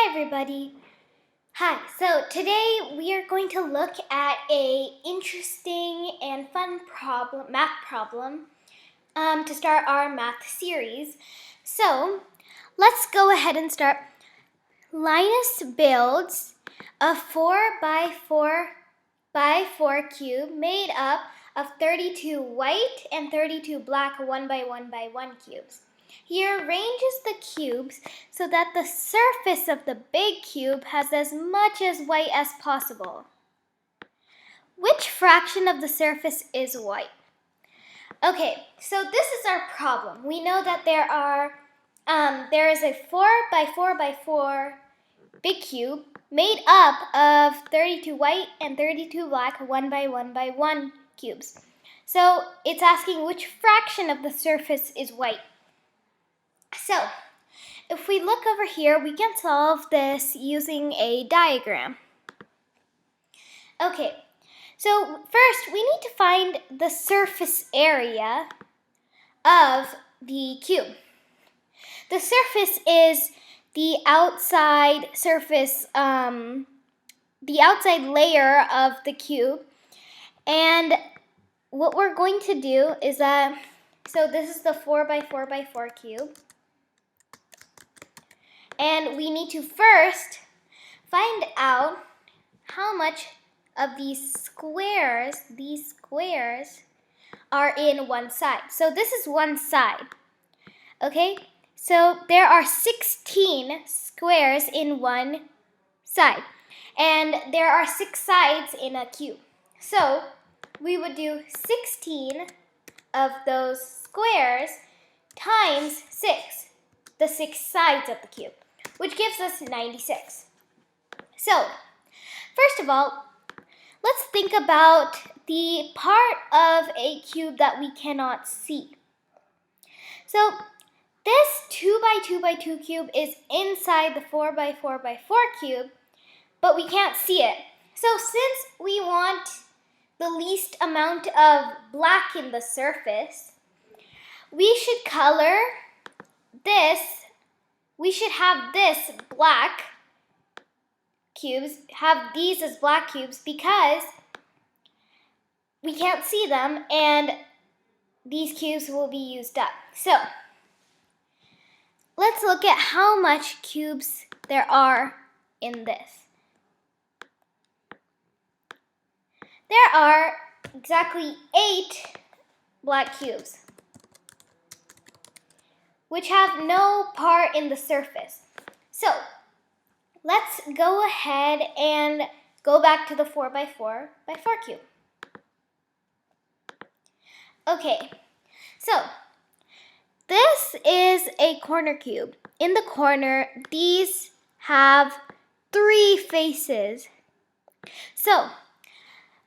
Hi everybody. Hi. So today we are going to look at a interesting and fun math problem to start our math series. So let's go ahead and start. Linus builds a 4 by 4 by 4 cube made up of 32 white and 32 black 1 by 1 by 1 cubes. He arranges the cubes so that the surface of the big cube has as much as white as possible. Which fraction of the surface is white? Okay, so this is our problem. We know that there is a 4 by 4 by 4 big cube made up of 32 white and 32 black 1 by 1 by 1 cubes. So it's asking which fraction of the surface is white. So if we look over here, we can solve this using a diagram. Okay, so first we need to find the surface area of the cube. The surface is the outside surface, the outside layer of the cube. And what we're going to do is so this is the 4 by 4 by 4 cube. And we need to first find out how much of these squares are in one side. So this is one side. Okay? So there are 16 squares in one side. And there are 6 sides in a cube. So we would do 16 of those squares times 6, the 6 sides of the cube, which gives us 96. So, first of all, let's think about the part of a cube that we cannot see. So, this 2 by 2 by 2 cube is inside the 4 by 4 by 4 cube, but we can't see it. So, since we want the least amount of black in the surface, we should color this. We should have this black cubes, have these as black cubes because we can't see them and these cubes will be used up. So let's look at how much cubes there are in this. There are exactly 8 black cubes, which have no part in the surface. So let's go ahead and go back to the 4 by 4 by 4 cube. Okay, so this is a corner cube. In the corner, these have 3 faces. So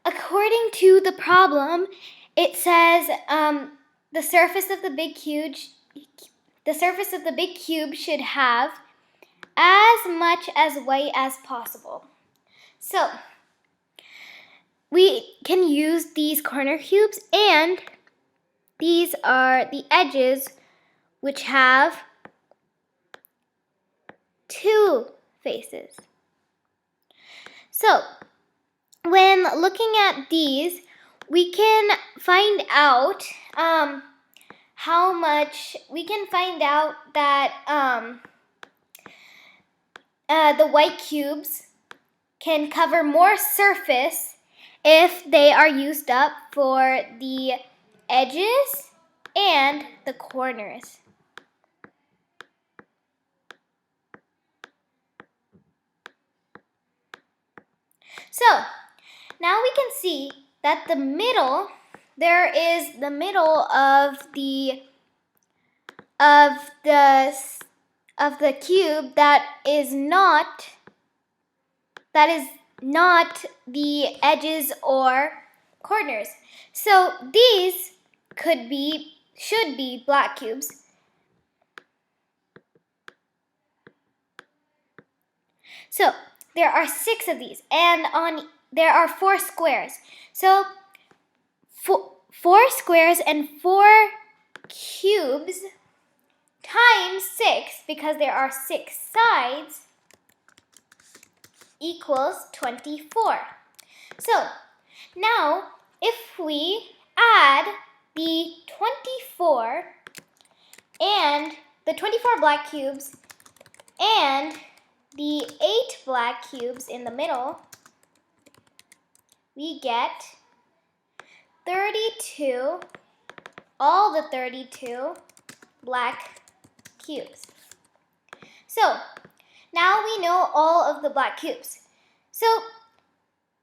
according to the problem, it says the surface of the big cube should have as much as white as possible. So we can use these corner cubes, and these are the edges, which have 2 faces. So when looking at these, we can find out how much, we can find out that the white cubes can cover more surface if they are used up for the edges and the corners. So now we can see that the middle, there is the middle of the cube that is not the edges or corners. So these should be black cubes. So there are 6 of these, and there are 4 squares. So 4 squares and 4 cubes times 6, because there are 6 sides, equals 24. So now if we add the 24 and the 24 black cubes and the 8 black cubes in the middle, we get 32, all the 32 black cubes. So now we know all of the black cubes. So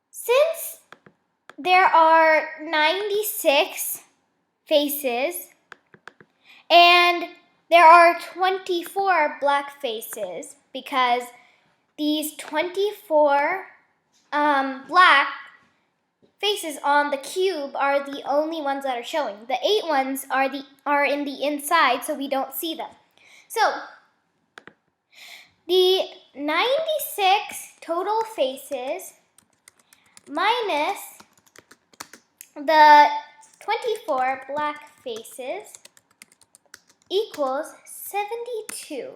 since there are 96 faces and there are 24 black faces, because these 24 black faces on the cube are the only ones that are showing. The 8 ones are in the inside, so we don't see them. So the 96 total faces minus the 24 black faces equals 72.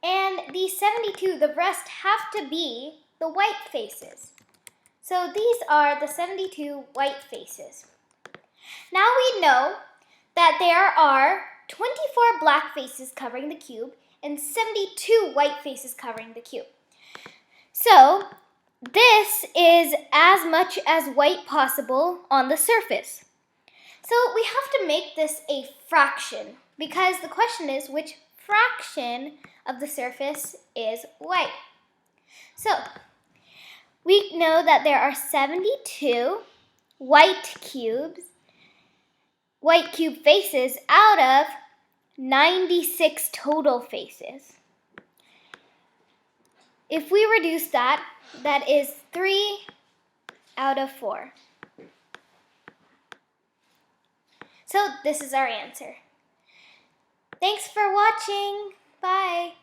And these 72, the rest have to be the white faces. So these are the 72 white faces. Now we know that there are 24 black faces covering the cube and 72 white faces covering the cube. So this is as much as white possible on the surface. So we have to make this a fraction, because the question is which fraction of the surface is white. So we know that there are 72 white cube faces out of 96 total faces. If we reduce that, that is 3 out of 4. So this is our answer. Thanks for watching. Bye.